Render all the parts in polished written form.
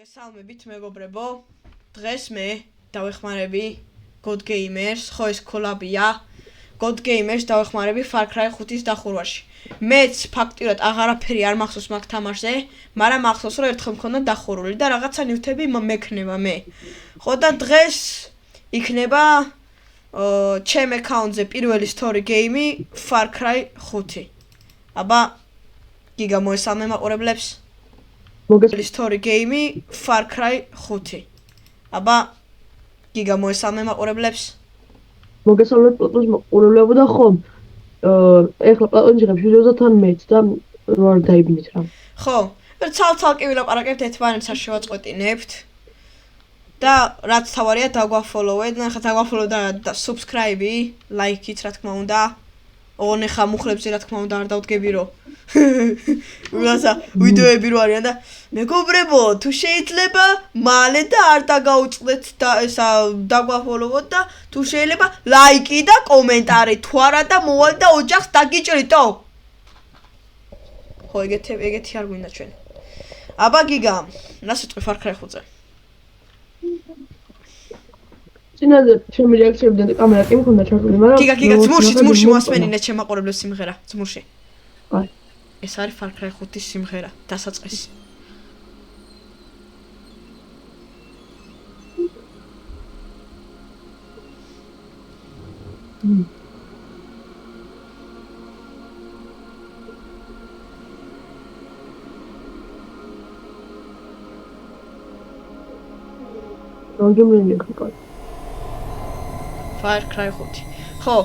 მოგესალმებით მეგობრებო. დღეს მე დავეხმარები God Gamers, ხო ეს კოლაბია. God Gamers დავეხმარები Far Cry 5-ის დახურვაში. მეც ფაქტიურად აღარაფერი არ მახსოვს მაგ თამაშზე, მაგრამ მახსოვს რომ ერთხელ მქონდა დახურული და რაღაცა ნივთები მექნება მე. ხო და დღეს იქნება ჩემ აკაუნტზე პირველი story game Far Cry 5. აბა გიგა მოესალმე მაყურებლებს. მოგესალმებით story game Far Cry 5. აბა გიგა მოესალმე მაყურებლებს. მოგესალმებით პლატონის მაყურებლებო და ხომ ეხლა პლატონში ხარ ვიდეოზე თან მეც და ვარ დაიბნით რა. ხო, ცალ-ცალკე ვილაპარაკებთ ერთმანეთს არ შევაწყვეტინებთ. და რაც თავარია დაგვაფოლოვეთ, ნახე დაგვაფოლო და subscribe-ი, like-იც რა თქმა უნდა. ოღონდ ხა მუხლებზე რა თქმა უნდა არ დავდგები რომ ვიღაცა ვიდეოები რო არიან და მეგობრებო, თუ შეიძლება მალე და არ დაგაუწყდეთ და ესა დაგვაფოლოვოთ და თუ შეიძლება ლაიკი და კომენტარი თუ არა და მოვალ და ოჯახს დაგიჭრიტო. ხო, ეგეთი არ გვინდა ჩვენ. აბა გიგა, რა სიტყვი Far Cry 5-ზე? წინაზე ჩემი რეაქციებიდან კამერა კი მქონდა ჩართული, მაგრამ გიგა, ძმურში მოასმენინე ჩემ მაყურებლებს სიმღერა, ძმურში. აი. ეს არის Far Cry 5-ის სიმღერა, დასაწყისი. რონგემლინი ხარ. Far Cry 5. ხო,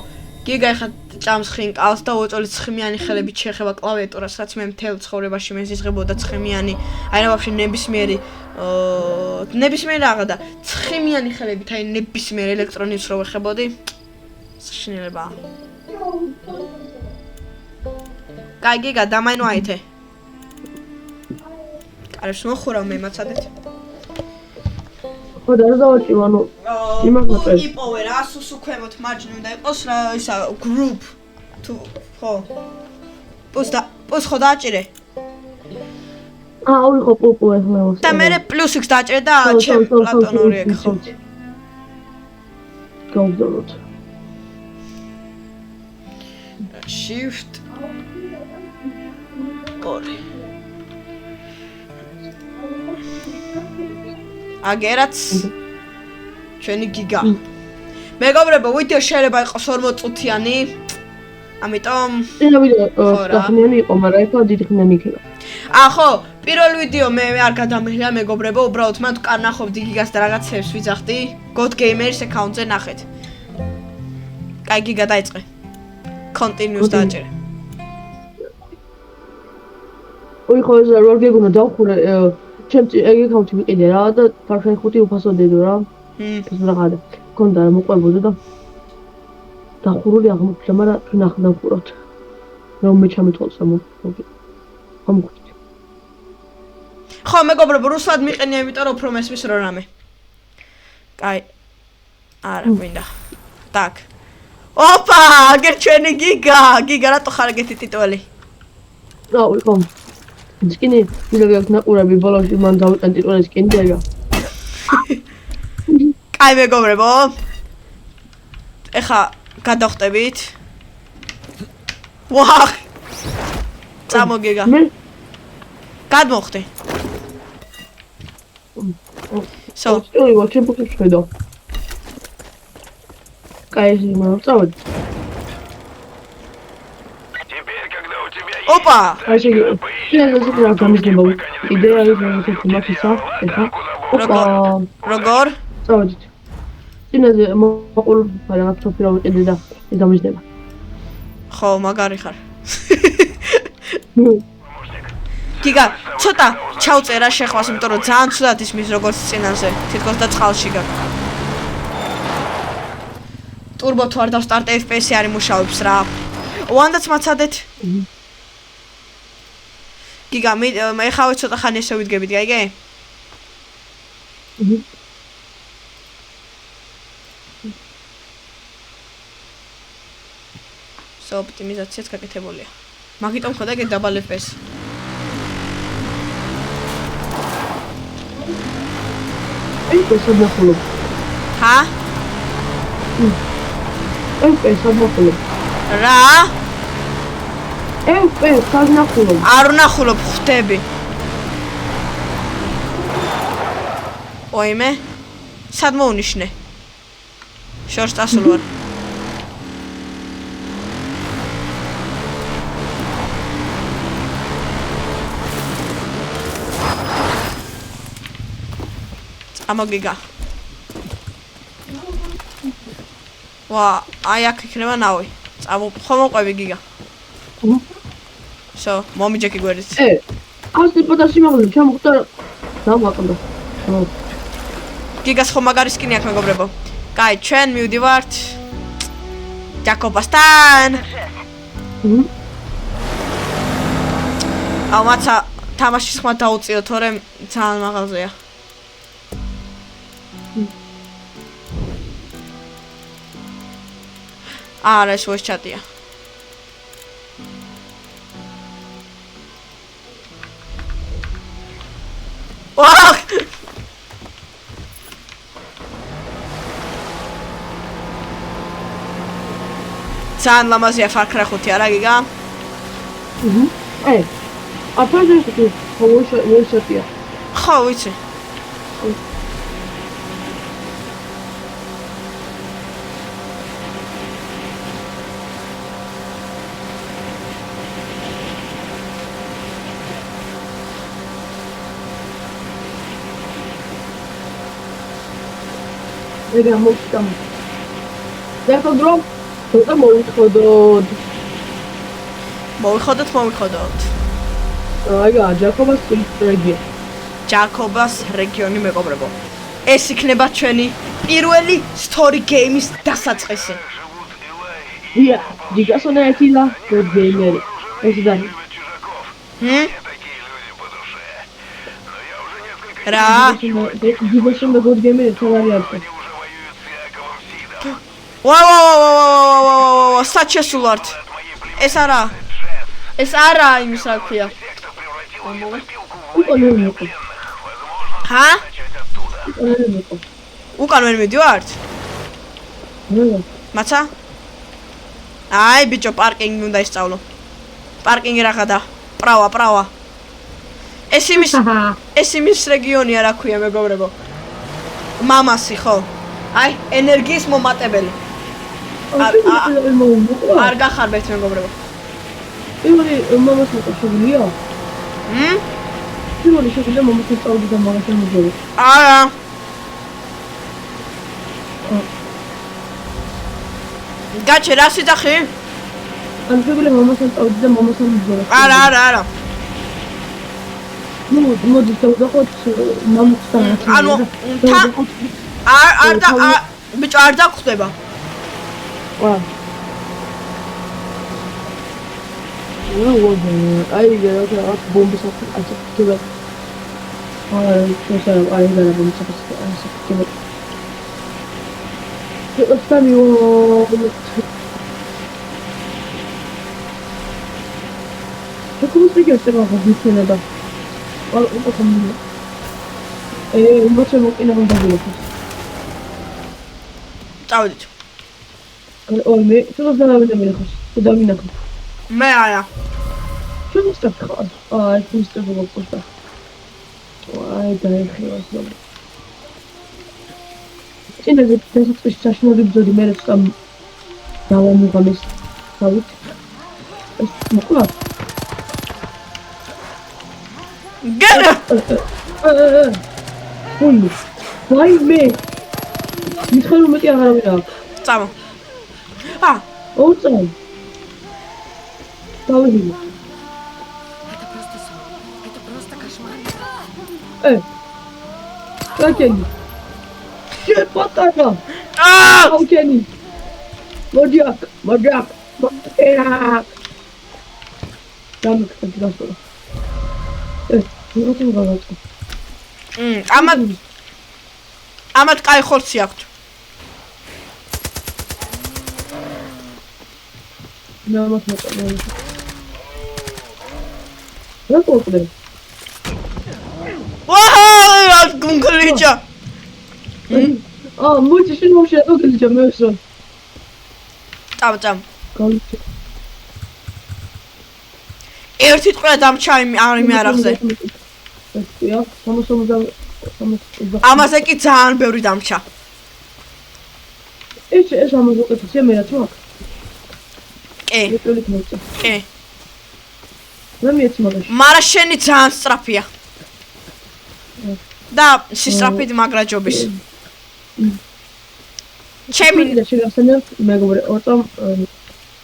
გიგა ხა ჭამს ხინკალს და უწოლი ცხიმიანი ხელებით შეეხება კლავიატურას, რაც მე მთელ ცხოვრებაში მეზიზღებოდა ცხიმიანი, აი რა ვაფშე ნებისმიერ რაღა და ცხიმიანი ხელებით, აი ნებისმიერ ელექტრონიკს რო ვეხებოდი. შინელებაა. კაი გიგა, დამაინო აითე. კარებს მოხურავ მე მაცადეთ. ხო და რა დავაჭირო, ანუ იმაგნატე. იპოვე რა, სუსუ ქვემოთ მარჯვნივ უნდა იყოს რა, ისა group თუ ხო. პოს ხო დააჭირე? ვიღო პოპო ახლა. და მე +X დააჭირე და ჩემ პლატონური ეგ ხო. გავგზავნოთ. Shift 2. აგერაც ჩვენი გიგა. მეგობრებო, ვიდეო შეიძლება იყოს 40 წუთიანი. ამიტომ წინა ვიდეო ხნიანი იყო, მაგრამ ეხლა დიდი ხნიანი იქნება. ხო, პირველ ვიდეო მე არ გადამიღია მეგობრებო, უბრალოდ მან კარ ნახობდი გიგას და რაღაცებს ვიძახდი. God Gamers აკაუნტზე ნახეთ. კაი გიგა დაიწყე. Continuous დააჭერე. ოი ხო ეს რა გეგონა დავხურე ჩემს ეგ აკაუნტი მიყიდე რა და Far Cry 5 უფასო დედო რა. ეს რაღაცა კონდა რა მოყვებოდა და დახურული აღმოჩნდა, მაგრამ ჩვენ ახლა დავხურავთ. რომ მე ჩამეთვალს ამ ხო მეგობრებო, რუსულად მიყენია, იმიტომ რომ უფრო მესმის რო რამე. კაი. არა, მინდა. так. ოპა, აგერ ჩვენი გიგა, რატო ხარ ეგეთი ტიტველი? რა ვიყო. სკინი, ვიღა აქვს ნაყურები ბოლოში მან დავიტან ტიტველი სკინი და კაი მეგობრებო. ეხა გადავხტებით. ვახ. წამოგიგა. გადმოხტე. So, ოი ვაჩი ბუქი ხედა. კაი ის მოწავედ. ოპა. აი შეგი. შეიძლება რა გამიგება. იდეა ის რომ თუმაშისა, ეხა. როგორ? წავედით. წინაზე მოყოლ რაღაც თოფირო ვიყიდე და დამიჯდება. ხო, მაგარი ხარ. გიგა, ცოტა ჩავწერა შეხვას, იმიტომ რომ ძალიან ცუდად ისმის როგორც წინაზე, თითქოს და წყალში გაქვს. ტურბო თუ არ დავსტარტე FPS-ი არ იმუშავებს რა. ვანდაც მაცადეთ. გიგა, მე ხავე ცოტა ხანი ესე ვიდგებით, გაიგე? ოპტიმიზაციაც გაკეთებულია. მაგიტომ ხოდა ეგ დაბალ FPS. ეს სამახულო. ჰა? ეს სამახულო. რა? ეს სამახულო. არ ვნახულობ ხვდები. ოიმე? სად მოვნიშნე? შორს წასულ ვარ. ამოგიგა. ვა, აი აქ იქნება ნავი. ხომ მოყვები გიგა. შო, მომიჯექი გვერდით. ას ტიპოდა სიმაღლე ჩამოხდა დამაკდა. გიგას ხომ მაგარი სკინი აქვს მეგობრებო. კაი, ჩვენ მივდივართ ჯაკობასთან. აუ მაცა თამაშის ხმა დაუწიო, თორემ ძალიან მაღალზეა. არა, ეს voice chat-ია. ვაჰ! ძალიან ლამაზია Far Cry 5, არა გიგა? აფრაზეში voice chat-ია. ხო, ვიცი. ეგა მოხდა. დაკო დრო, ცოტა მოვიხოდოთ. მოვიხოდოთ. აიგა, ჯაკობას რეგიონი. ჯაკობას რეგიონი მეგობრებო. ეს იქნება ჩვენი პირველი story game-ის დასაწყისი. ია, ჯიგასონა ეთილა, გეიმერი. ეს დაი. რა? ჯიგასონა გეიმერი თორია. ვა, საჩესულ ვართ. ეს არა იმის რა ქვია. ჰა? უკან ვერ მივდივართ? მაცა? აი ბიჭო, პარკინგი უნდა ისწავლო. პარკინგი რაღაცა. პრავა. ეს იმის რეგიონია რა ქვია მეგობრებო. მამასი ხო? აი, ენერგიის მომატებელი. არ გახარბეთ მეგობრებო. პირველი მამას მოყოლია? პირველი შეგვიძლია მომას სწავლი და მაგას მოგები. არა. გაჩე რა სიძახი? ან შეგვიძლია მომას სწავლი და მაგას მოგები. არა. მოდი დავდახოთ მამასთან. ანუ ბიჭო არ დაგხვდება. ვა. აი რა ბომბის აწევდა. აი და ბომბის აწევდა. Оставил. Как вы стригете на возле да? Потом. Вот что мы иногда делаем. Წავიდით. ой, მე თუ დავიდე მე ხოს. თუ დავინახო. მე არა. თუ მისწრაფ. აი, თუ მისწრაფ გქოსτα. აი, დაიხიოს და. წინაზე დასაწყისში საშინელი ბრძოდი მე როცა დავამიღამის თავით. ეს მოყვა. გერა. ой, ვაი მე. მიხელ მეტი აღარავინ აქვს. წავა. ოუწა. დავიდი. Это просто кошмар. Какені? Ще патака. Какені? Модяк. Там кстати рассказал. Вот он говорит. ამათ კაი ხორცი აქვთ. Да, вот это. რა ყოლე? ვაჰ, გუნგლიჯა. მოიცა შენ მოშე რატო გილიჯა მე ვსროლ. წამ. გავიჩე. ერთი ტყვა დამჩა იმ არახზე. ესია, 60 ამაზე კი ძალიან ბევრი დამჩა. ეს ამაზე უკეთესია მე რაც მაქვს. კი. კი. რა მიეცი მაგაში? მარა შენი ძალიან სწრაფია. და სისტრაფით მაგრაჯობის. ჩემი და შეგახსენებ მეგობრე, ოწამ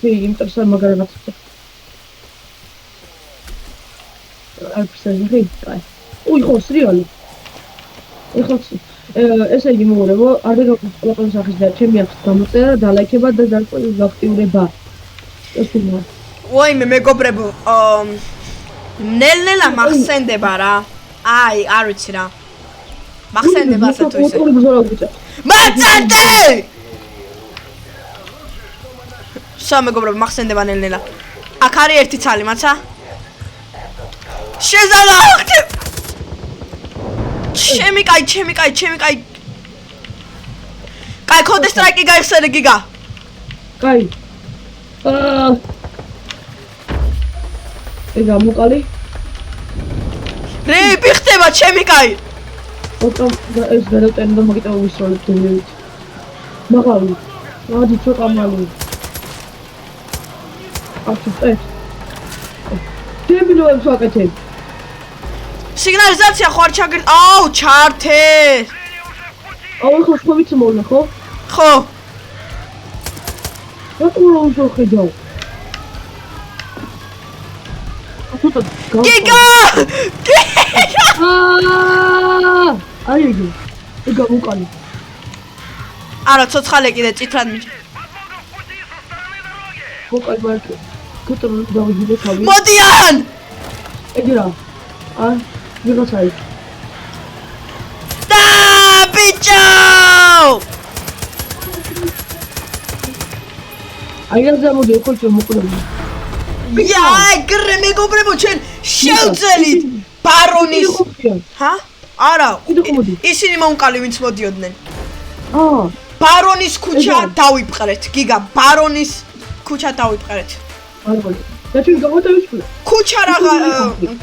იმტერსა მაგრაგაცო. არცერხი, კაი. ხო, სრიალი. ესე იგი მოგორებო, არ დაგაკვირდა სახის და ჩემი აქვს გამოწერა, დალაიქება და დააქტიურება. ეს უნდა. ვაიმე მეგობრებო, ნელ-ნელა მახსენდება რა. აი, არ ვიცი რა. მახსენდება ასე თუ ისე. მაწანტე! მეგობრებო, მახსენდება ნელ-ნელა. აქ არის ერთი ცალი, მაცა? შეზალახტე! ჩემი კაი. კაი, Counter Strike გაიხსენე გიგა. კაი. ეგა მოკალი. რეიპი ხდება ჩემი კაი. ოღონდ ეს გადავტენ და მაგიტო ვისროლებ დევით. მაგარი. მოდი ცოტა მალე. აფშე. დემილოებს ვაკეთებ. სიგნალიზაცია ხო არ ჩაგერ. აუ, ჩართე. აუ, ხო შევიც მოვნა, ხო? ხო. რატო რომ ხედავ? გიგა! აი იგი. ეგა უკალი. არა, ცოცხალე კიდე წითლად მიჭ. უკალი მარკე. კუტრულ დავიძე თავი. მოდიან! ეგი რა. ვიღაცაი. და ბიჭო! აი ეს გამოდი ხოჭო მოკლები. იაი, გრე მეგობრებო, ჩვენ შევძელით ბარონის. ჰა? არა. ისინი მომკალი ვინც მოდიოდნენ. ბარონის ქუჩა დავიპყრეთ. გიგა, ბარონის ქუჩა დავიპყრეთ. არა. და ჩვენ გამოდავიწყო.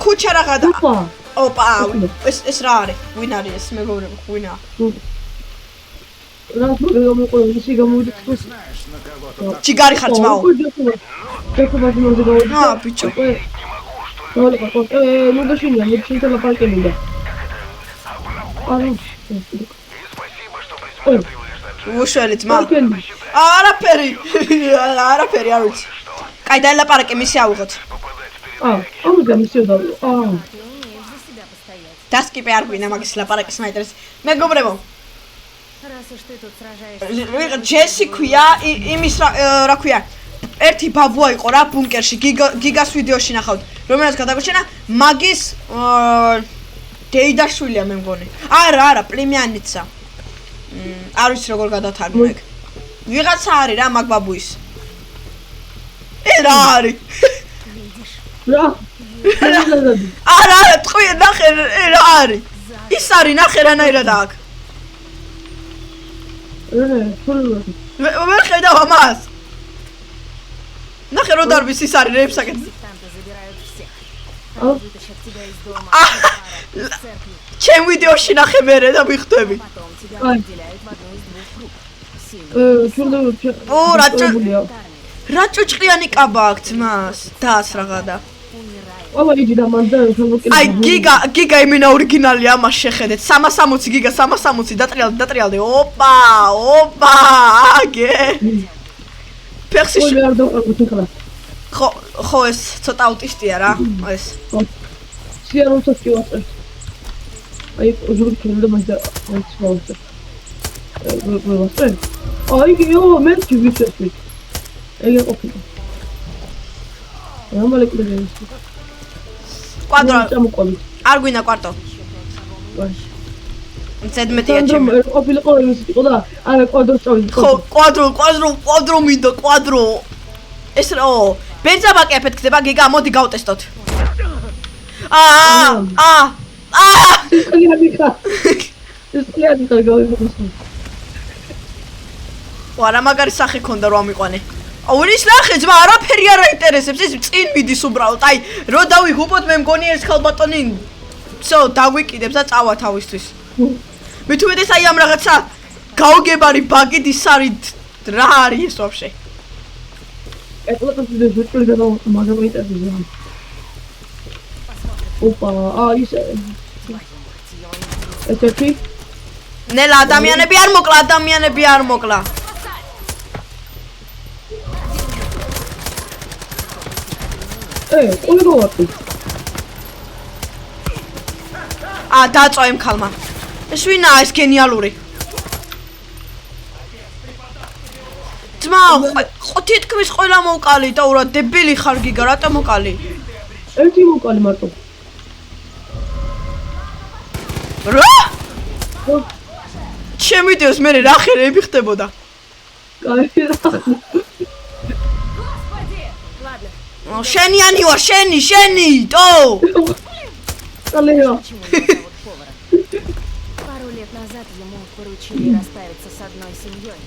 ქუჩა რაღა და ოპა, ეს რა არის? ვინ არის ეს მეგობრებო, ვინა? რა მოგqollო ისე გამოვიდეთ. ჩიგარი ხარ ძმაო. დაკუბადი მოდი გავიდი. ბიჭო. ნუ გაშინია, მე შენ თელაპარკე მინდა. უშელი ძმა. არაფერი არ ვიცი. კაი დაელაპარაკე მისი ავიღოთ. ამაზე მისიო დავიღო. დასკიპე არ გვინა მაგის ლაპარაკის მაიტერს. მეგობრებო. ჯესი ქვია, იმის რა ქვია. ერთი ბაბუა იყო რა ბუნკერში, გიგას ვიდეოში ნახავთ. რომელსაც გადაგოჩენა მაგის დეიდაშვილია მე მგონი. არა, პლიმიანიცა. არ ვიცი როგორ გადავთარგმნო ეგ. ვიღაცა არის რა მაგ ბაბუის. რა არის? რა? არა, თქვი ნახე რა არის? ის არის ნახე რანაირად აქ. ვერ ხედავ ამას. ნახე რო დარბის ის არის რეებს აკეთებს. ჩემ ვიდეოში ნახე მერე და მიხვდები. რა ჭუჭყიანი კაბა აქვს მას? დას რაღაცა. აბა იჯი და მას და აი გიგა იმინა ორიგინალია მას შეხედეთ. 360 გიგა 360 დატრიალდი. ოპა, აგე. ფეხში არ დავყავთ ახლა. ხო ეს ცოტა აუტისტია რა, ეს. სიარულსაც კი ვაწევთ. აი ზოგი ქონდა მას და ეს ვაწევ. აი გიო მე ჯიბისები. ეგ ყოფილი. რა მოლეკულები ის? კვადრო. არ გვინდა კვარტო. ზედმეტია ჩემი. ყოფილიყო ის იყო და არა კვადრო წავიდი. ხო, კვადრო მინდა, კვადრო. ეს რა? ბენზა ბაკეფეთ ხდება, გიგა, მოდი გავტესტოთ. ეს ხიადი ხარ გავიგოს. ვარა მაგარი სახე ქონდა რომ ამიყვანე. ურის ნახე ძმა არაფერი არ აინტერესებს ის წინ მიდის უბრალოდ. აი რო დავიღუპოთ მე მგონი ეს ხალბატონი всё დაგვიკიდებს და წავა თავისთვის. მე თუ მედეს აი ამ რაღაცა გაუგებარი ბაგით ის არის რა არის ეს ვაფშე? ეკლატოს ვიდეოს ვიწყდი და მაგარი ინტერვიუა. ოპა, ის ესეთი ნელა ადამიანები არ მოკლა. ყოლი გავარტი. დაწვა იმ ხალმა. ეს ვინაა ეს გენიალური? ძმა, თითქმის ყველა მოვკალი და ურა დებილი ხარ გიგა, რატო მოვკალი? ერთი მოვკალი მარტო. რა? ჩემი დიოს მე რა ხერები ხდებოდა? კაი რა. შენიანი ვარ, შენი, დო! კალეა. Пару лет назад ему поручили расправиться с одной семьей.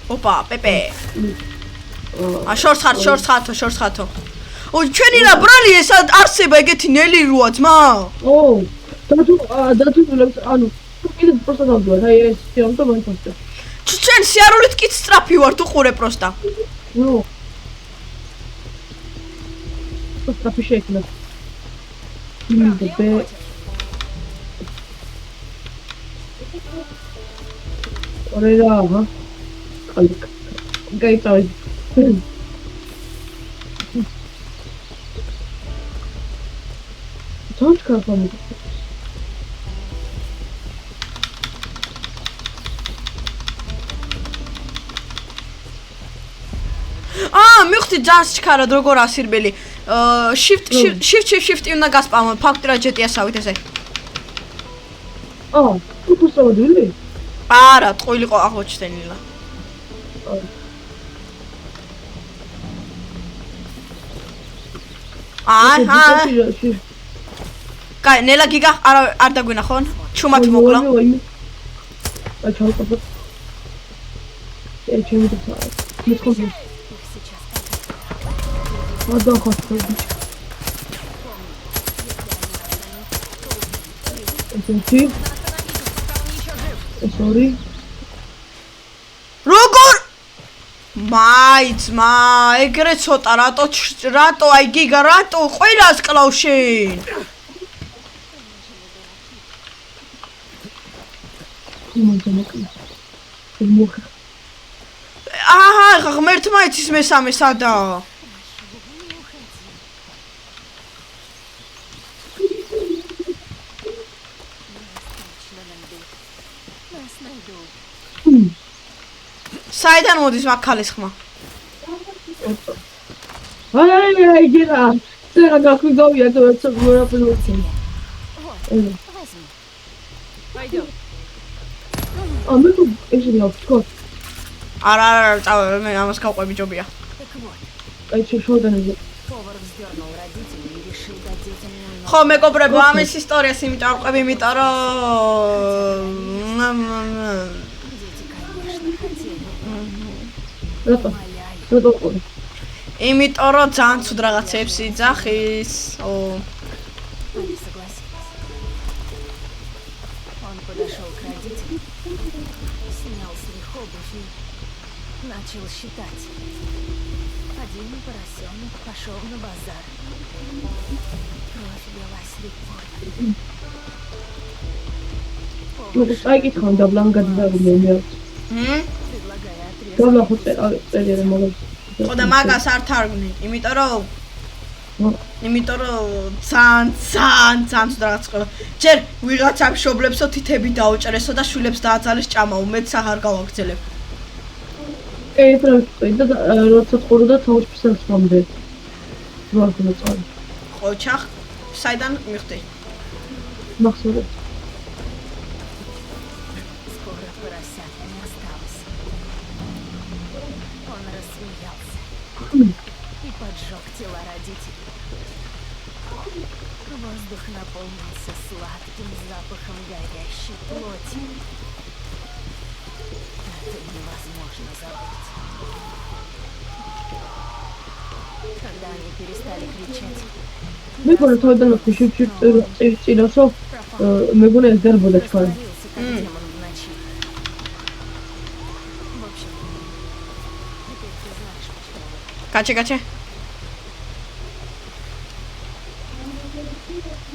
ოპა, პეპე. შორს ხათო. ჩვენი რა ბრალი ეს არსება ეგეთი ნელი როა ძმა? დათუნებს ანუ კიდე პროსტა დავდივარ, აი ეს ფილმი და მოიფასე. ჩვენ სიარულით კი სწრაფი ვარ თუ ყურე პროსტა. ნუ. სწრაფი შეიქნა. იმდები. ორედა, აჰა. გაიწავი. Don't go for me. მივხვდი ძალიან ჩქარად როგორ ასირბელი. shift უნდა გასპამო ფაქტურად ჯეტიასავით ესე. თუ სწავდილი? არა, ტყუილი ყო აღმოჩნდენილა. კაი, ნელა გიგა არ დაგვინახონ? ჩუმად მოკლა. აი ჩავყავ. ჩემი და მithქოს. გადახოცხო. ესეთი. Sorry. როგორ? მაიცმა, ეგრე ცოტა რატო აი გიგა რატო ყველას კლავ შენ? ღმერთმა იცის მესამე სადაა? საიდან მოდის მაგ ქალის ხმა? აი გირა. ზერა გაგვიგავია და ერთ საერთოდ ვერაფერი. Пойдём. მე თუ ესე გავთქო. არა, წავე მე ამას გავყვები ჯობია. Так вот, აი შეშოდანაზე. повар вздернул родителей и решил дать детям немного. ხო მეგობრებო, ამის ისტორიას იმიტომ ავყვები, იმიტომ რომ Дети, конечно, хотели. რატო ყური? იმიტომ რომ ძალიან ცუდ რაღაცებს იძახის. Они согласились. Он подошел к родителям, снял с них обувь и начал считать. Один поросенок пошел на базар. Кровь лилась рекой. მე წაიკითხავ და ბლანგად დავიმეორ. Предлагая отрезать. დავლა ხო წერია მაგას. ხო და მაგას არ თარგმნი, იმიტომ რომ ძალიან ცუდ რაღაც ყოლა. ჯერ ვიღაცა მშობლებსო თითები დაუჭერესო და შვილებს დააძალეს ჭამაო, მეც აღარ გავაგრძელებ. პროექტი და როცა ხურო და თავის ფსახმამდე. ვარქნა წარი. ხო ჩახ, საიდან მიხდი? მახსოვს. Скоро поросят не осталось. Он рассмеялся и поджег тела родителей. Воздух наполнился сладким запахом горящей плоти. Это невозможно забыть. Когда они перестали кричать, მეგონა თავიდან წილოსო მეგონა ეს დარბოდა თქვენ растворился, как демон в ночи. В общем, теперь ты знаешь, почему. გაჩე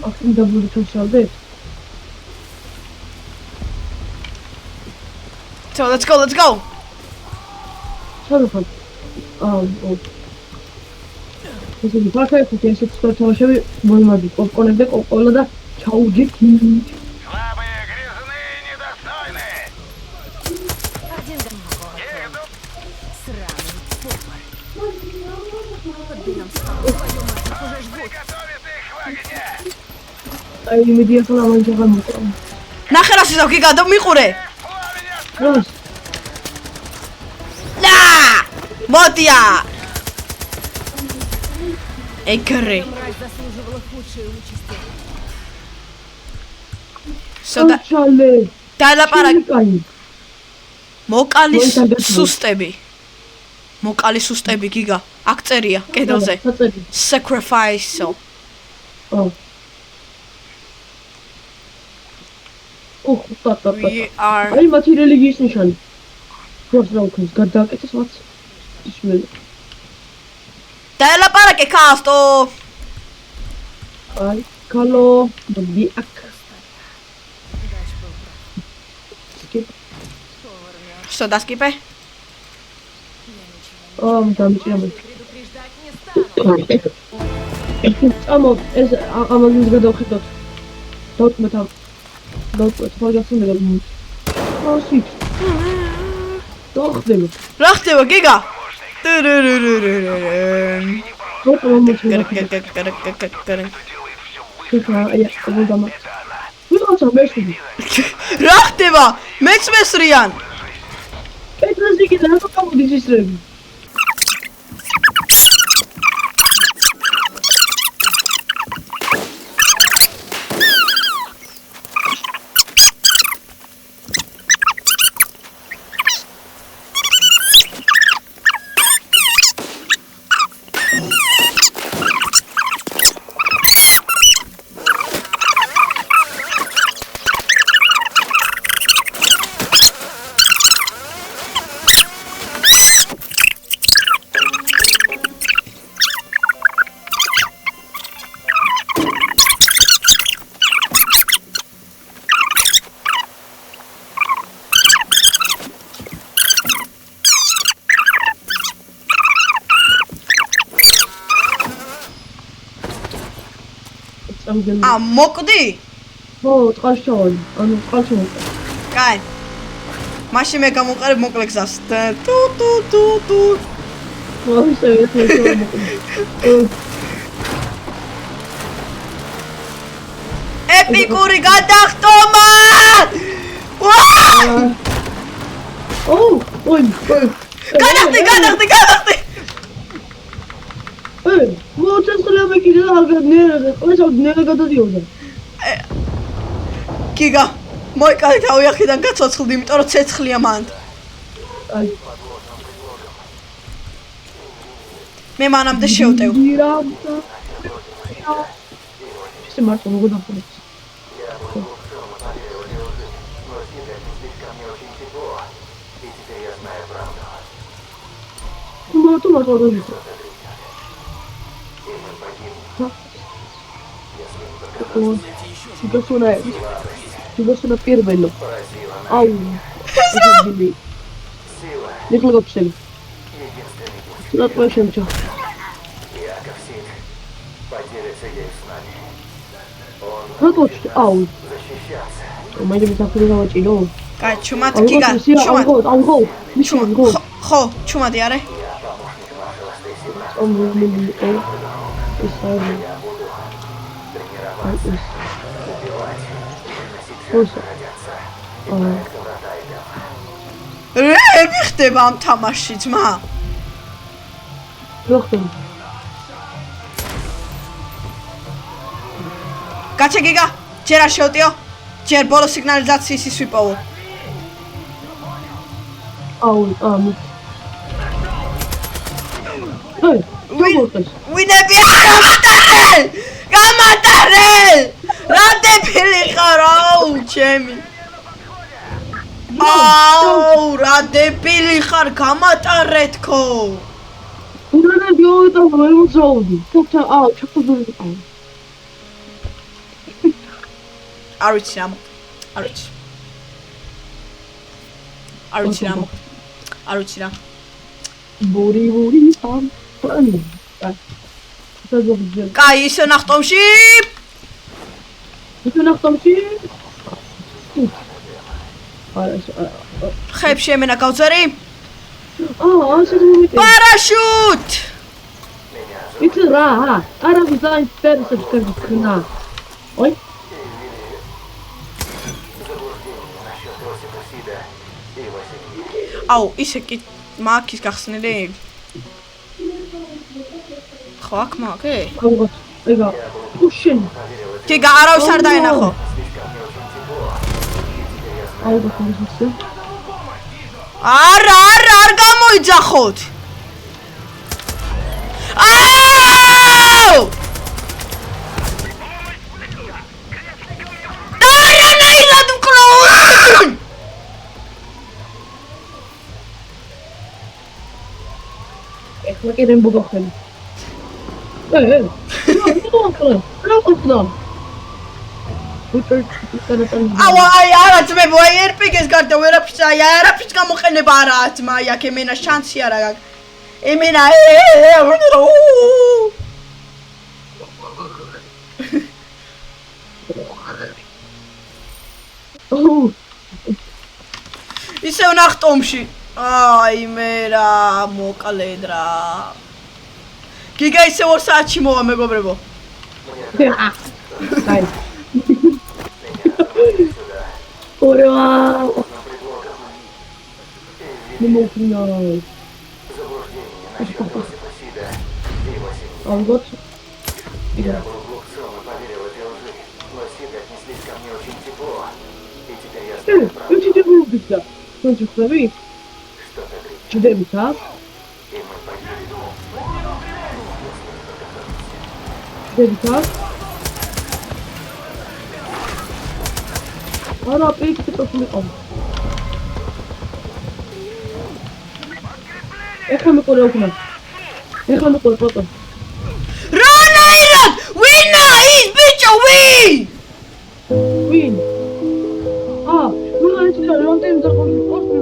ახლა დაბლული ჩავშალდეთ So let's go სად ხარ ესე იგი ფაქტორი ხუთი ესეც თამაშები მომადი პოპკორნები კოკოლა და ჩაუჯით Слабые, грязные, недостойные! Один сраный повар. Подберем стол, твою мать, их уже жгут. Готовит их в огне! აი იმედია რომ ამან ჩაღამოკო ნახე რა შეძავ გიგა და მიყურე Пламя! რას და მოდია ეგრე Мразь заслуживала худшей участи. სოდა ჩალე დალაპარაკ კაი მოკალის მოიტანდა სუსტები მოკალის სუსტები გიგა აქ წერია კედელზე საწერი sacrifice ოხ ტატა we are აი მათი რელიგიის ნიშანი როს რა უქნეს გადააკეთეს მათ ისმენ დალაპარაკე კასტო აი კალო მოდი აქ Дач был прав. Повар мертв. სოდა skipე Я ничего не დამჭირა предупреждать не стану. წამო ეს ამაზის გადავხედოთ დავწმეთ მაგასუნდა ასი დახდება რა ხდება გიგა რა ხდება მეც მესრიან მოკდი ო წყალშოვანი ანუ წყალშოვანი კაი მაშინ მე გამოყარებ მოკლე გზას ტუ ტუ ტუ ტუ მოისე ეპიკური გადახტომა ოი გადახტი მოწესრიგე კიდე აღგანერა ყველა ნერა გადადიოდა გიგა მოიკალე თავი ახიდან გაცოცხლდი იმიტომ რომ ცეცხლია მანდ აი მე მანამდე შევტევ ისე მარტო მოგდაფუნე მარტო Чего первый? Ау. Не глупцы. Сюда пойдем, чё? Ну точно, ау. Мы идем так придавать, иду. კაი ჩუმად გიგა ჩუმად ау. Мишан, го. ხო ჩუმადი არე რა ხდება ამ თამაშში ძმა გაჩე გიგა, ჯერ არ შევტიო. ჯერ ბოლო სიგნალიზაციის ის ვიპოვო. აუ, ვინებია გამატარელ! გამატარელ! რა დებილი ხარ, აუ, ჩემი. აუ, რა დებილი ხარ, გამატარე თქო. უნდა დიოიტა ვერ მოძრაობდი. თქო, ჩაკობილი ყავ. არ ვიცი რა. არ ვიცი. არ ვიცი რა. არ ვიცი რა. ბური ამ პანი. კაი, ისე ნახტომში. ისე ნახტომში. ხებში ემენა გავწერი. ასე მომიტე. პარაშუტ! იცი რა, არა ვიზაინტერესებს ქნა. ой. აუ, ისე კი მაქვს გახსნილი. ხო, აქ მაქვს? ეგა. უშენ. გიგა, არავის არ დაენახო. აუ, გასაგებია. არ გამოიძახოთ. აუ! დარანაირად მკლოუნ! ეხლა კი რემბო გახსენე. აუ, არა ძმებო, აი RPG-ს გარდა ვერაფერს, არაფერს გამოყენება არა ძმა, აი აქ ემენა შანსი არა გაქვს. ემენა ისევ ნახტომში. აი მე რა მოკლედ რა. გიგა ისე 2 საათში მოვა მეგობრებო. აი. ორა. ნიმოქნა. алгот. Я был глупцом и поверил этой лжи, но сиды отнеслись ко мне очень тепло, и теперь я знаю правду. Ты влюбился. Что ты Что-то кричит, Чудовище, а? и мы поверили. Чудовище, а? Ара, пейте, ты просто не он. Ეხლა მიყურე უკნა. ეხლა მიყურე ფოტო. რანაირად! ვინა ის ბიჭო ვინ? ვინ? ნუ ის რონტენ დაგონი პოსტი.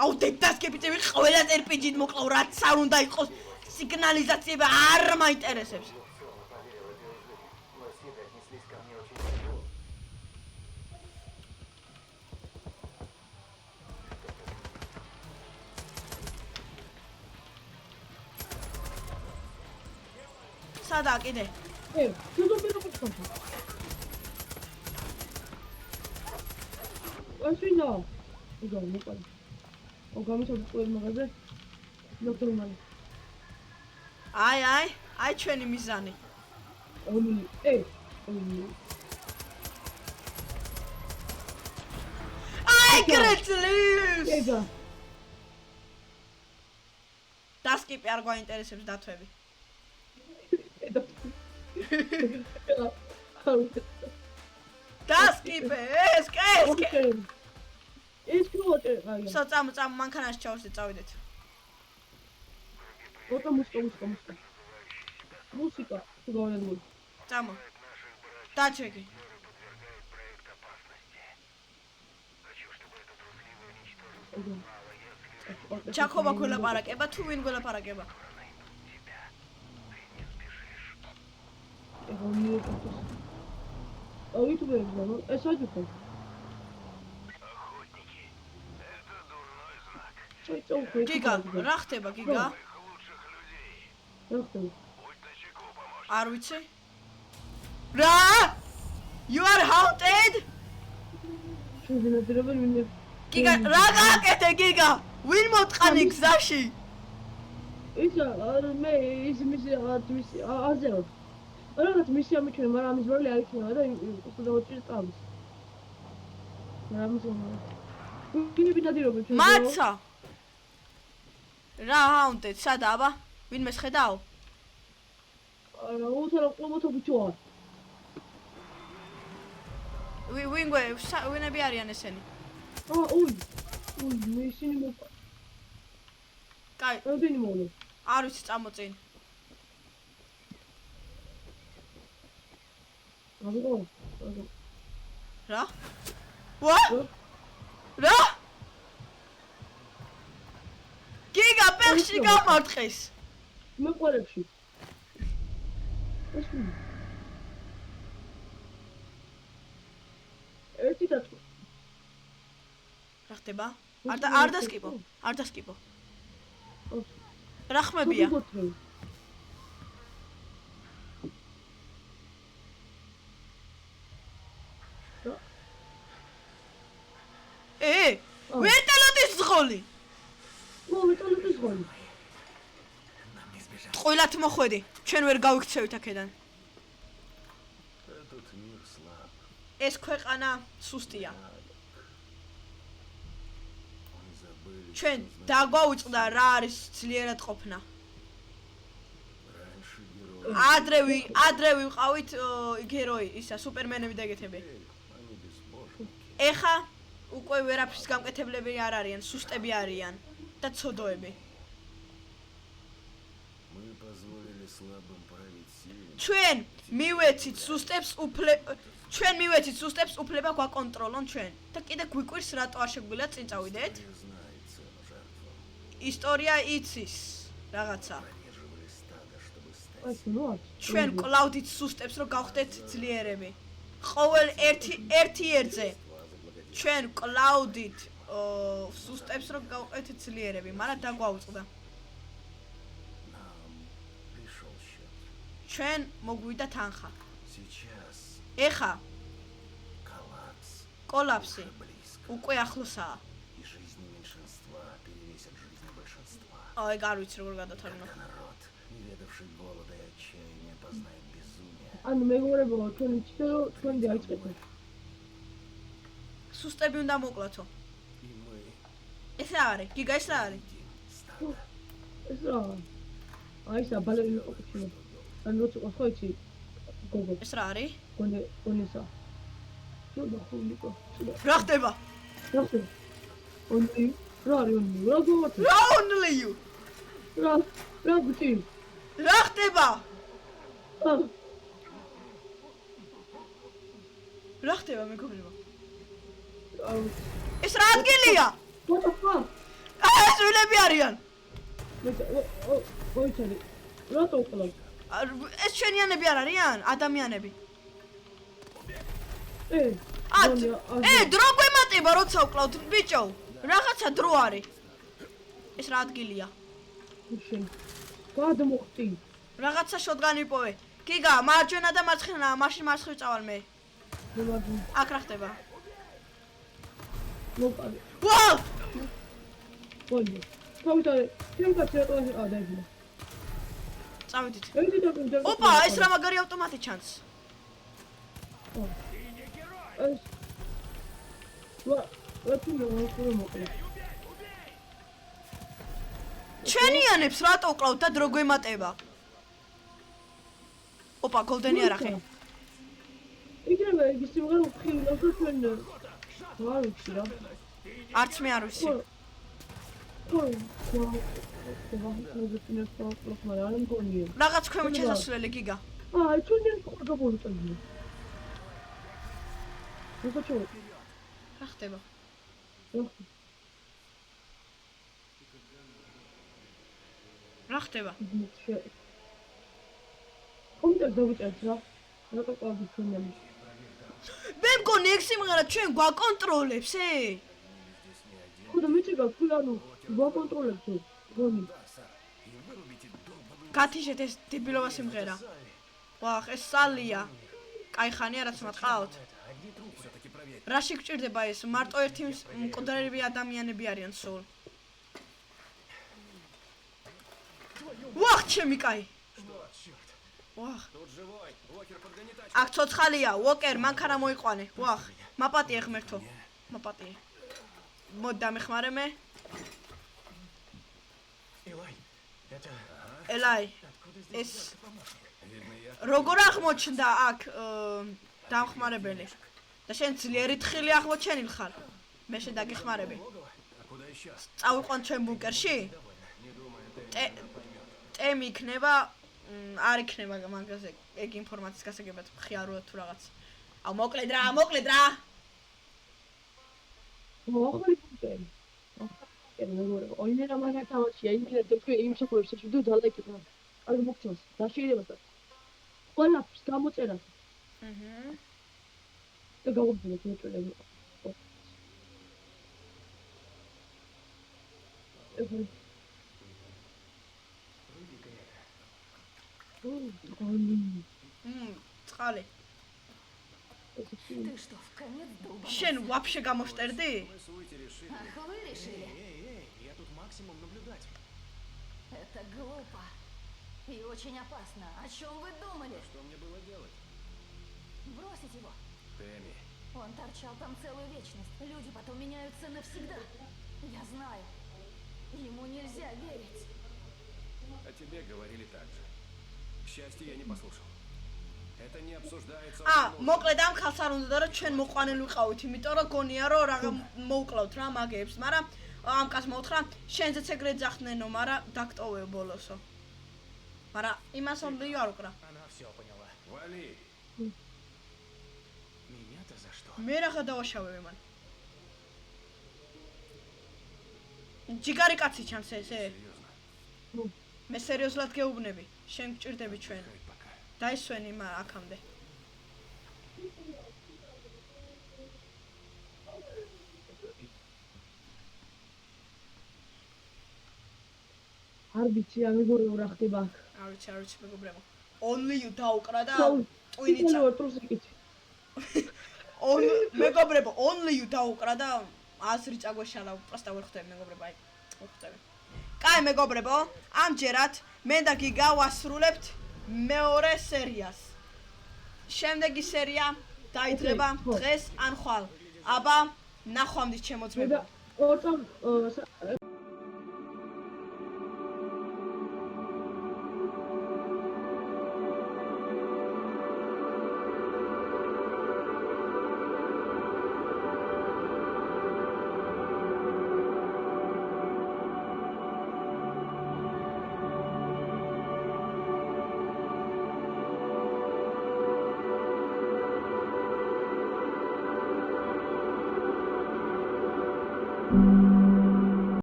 აუ დედასკეპიტები ყველას RPG-ით მოკლავ რაც არ უნდა იყოს სიგნალიზაციები არ მაინტერესებს. სადაა კიდე? ასვინა. იგო მოყოლი. გამიშოდი ყველა მაგაზე. ნოტრუმალი. აი ჩვენი მიზანი. ონი. აი გრეცლის. ეგა. დასკიპი არ გვაინტერესებს დათვები. დასკიპე ეს ეს კროატე აი. საწამ მანქანაში ჩავსე წავიდეთ. ფოტო მუსიკა. მუსიკა გავანადგური. წამო. დაჩეკი. ჩაქობა გველაპარაკება თუ ვინ გველაპარაკება? ეხლა მიუყვეს. ავითუბერებდა, ეს აჯუხო. Охотники. Это дурной знак. წოიწოვ გიგა, რა ხდება გიგა? Их лучших людей. ხოხტო. Будь начеку, помощник. არ ვიცი. რა? You are haunted? შევინებდები ვინმე. გიგა, რა გააკეთე გიგა? ვინ მოტყანი გზაში? ისა მე ის მისი აზეო. რაღაც მისი ამიჩვენა, მაგრამ ამის როლი არ იქნება და უბრალოდ წამს. რამის მომა. ვინები დადირობენ ჩვენ? მაცა. რა haunted? სადა აბა? ვინმე შეხედავ? არა, უთარა ყომოთო ბიჭოა. ვინები არიან ესენი? უი, მე ისინი მოკ. კაი, რამდენი მოვლე? არ ვიცი წამოწინ. აგო. რა? ვა? რა? გიგა პეხში გამარტყეს. მე ყოლებში. ეს ერთი დაწვა. რა ხდება? არ დასკიპო. არ დასკიპო. რა ხმებია? ვერტალოდის ზღოლი. ვერტალოდის ზღოლი. ტყუილად მოხვედი. ჩვენ ვერ გავიქცევით აქედან. Этот мир слаб. ეს ქვეყანა სუსტია. Мы забыли. ჩვენ დაგვაუწყდა რა არის ძლიერად ყოფნა. Раньше герои. ადრე ვიყავით გეროი, ისა სუპერმენები და ეგეთები. Они безбожники. ეხა უკვე ვერაფრის გამკეთებლები არ არიან, სუსტები არიან და ცოდოები. Мы позволили слабым править сильным. ჩვენ მივეცით სუსტებს უფლება გვაკონტროლონ ჩვენ და კიდე გვიკვირს რატო არ შეგვიძლია წინ წავიდეთ? Не знает цену жертвам. ისტორია იცის რაღაცა. Поддерживали стадо, чтобы стать. აი, ნუ. ჩვენ კლაუდით სუსტებს რო გავხდეთ ძლიერები. ყოველ ერთ-ერთზე ჩვენ კლაუდით სუსტებს რო გავყეთ ძლიერები, მაგრამ დაგვაუწყდა. Нам пришел счет. ჩვენ მოგვიდა თანხა. Сейчас ეხა коллапс კოლაფსი близко. უკვე ახლოსაა. И жизни меньшинства перевесят жизни большинства. აი, არ ვიცი როგორ გადათარგმნა. Когда народ, не ведавший голода и отчаяния, познает безумие. ანუ მეგობრებო, ჩვენ იცით რომ ჩვენ დაიწყეთ. სუსტები უნდა მოკლათო. И мы ეს რა არის? გიგა ეს რა არის? стадо. ეს რა? აი საბალერი ყოფილი. ანუ როცა ხო იცი გოგო, ეს რა არის? გონისა. შუდა ხულიკო. რა ხდება? რა ხდება? ონი, რა არის ონი? რა გოვართ? რა only you? რა ბუჩი? რა ხდება? რა ხდება მეგობრებო? ეს რა ადგილია? what the fuck? ეს ვინები არიან? ოიცი. რატო ყლა? ეს ჩვენიანები არ არიან? ადამიანები. დრო გვემატება როცა ვკლავთ ბიჭო. რაღაცა დრო არის. ეს რა ადგილია? შენ. გადმოხტი. რაღაცა შოტგანი პოვე. გიგა, მარჯვენა და მარცხენა, მაშინ მარცხნივ წავალ მე. აქ რა ხდება? მოკალე. ვა! ვაი. თავიდანვე, ჩემ კაცი რატო დაიბნა? წავიდით. ედი და ოპა, ეს რა მაგარი ავტომატი ჩანს. ეს რა თუნდა მოკლე. ჩვენიანებს რატო ვკლავთ და დრო გვემატება? ოპა, გოლდენი არახე. იქნება ის სიმღერა ხილავს და ჩვენ არ ვიცი რა. არც მე არ ვიცი. რაღაც ქვემოთ შესასვლელი გიგა. ჩვენ გაგორწევია. რა ხდება? რა ხდება? კომპიუტერ დავიწერთ რა. რატო ყვავდი ჩვენები? მე მგონი ეგ სიმღერა ჩვენ გვაკონტროლებს, ხო და მეც გაქვი ანუ გვაკონტროლებს გონი. გათიშეთ ეს დებილობა სიმღერა. ვახ, ეს სალია. კაი ხანია რაც მათყავთ. რაში გჭირდება ეს? მარტო ერთი მკვდრები ადამიანები არიან სულ. ვახ, ჩემი კაი. ვახ. აქ ცოცხალია, ვოკერ, მანქანა მოიყვანე. ვახ, მაპატიე ღმერთო. მაპატიე. მოდ დამეხმარე მე. ელაი. ეს როგორ აღმოჩნდა აქ დამხმარებელი? და შენ ძლიერი თხილი აღმოჩენილ ხარ. მე შენ დაგეხმარები. წავიყვან ჩვენ ბუნკერში? ტემი იქნება, არ იქნება მაგაზე ეგ ინფორმაციის გასაგებად მხიარულად თუ რაღაც. აუ მოკლედ რა. მოახვი კომპიუტერი. როგორ ოინერა მაგა თავშია იმენა თქვი იმ შეხვედრებს შეშვიდო დალაიქეთ რა. კარგი მოგწონს. დაშილებასა. ყველაფერს გამოწერა. და გავუბრუნოთ მეტროლები. წყალი. Ты что, в конец долбанул? შენ вообще გამოშტერდი? Ах, вы решили? Я тут максимум наблюдать. Это глупо. И очень опасно. О чем вы думали? Что мне было делать? Бросить его. Тэмми, Он торчал там целую вечность. Люди потом меняются навсегда. Я знаю. Ему нельзя верить. о тебе говорили так же. К счастью, я не послушал. Это не обсуждается. მოკლედ ამ ხალხს არ უნდა რომ ჩვენ მოყვანილ ვიყავით, იმიტომ რომ გონია რომ რაღა მოუკლავთ რა მაგებს, მაგრამ ამ კაც მოთხრა, შენზეც ეგრე ძახნენო, მაგრამ დაქტოვეო ბოლოსო. მაგრამ იმას ამდენი არ უკრა. Она все поняла. Вали! Меня-то за что? მე რაღა დავაშავე მან. ჯიგარი კაცი ჩანს ესე? Серьезно. მე სერიოზულად გეუბნები, შენ გჭირდები ჩვენ. Хоть пока. დაისვენი აქამდე. არ ვიცი ამიგორი რა ხდება აქ. არ ვიცი მეგობრებო. Only you დაუკრა და ტვინი ტვინიცა. ტრუსიკით. მეგობრებო, only you დაუკრა და აზრი წაგვეშალა, უბრალოდ ვერ ხვდები მეგობრებო, აი, ვერ ხვდები. კაი მეგობრებო, ამჯერად მე და გიგა ვასრულებთ მეორე სერიას. შემდეგი სერია დაიწყება დღეს ან ხვალ. აბა, ნახვამდის ჩემო ძმებო. და ორ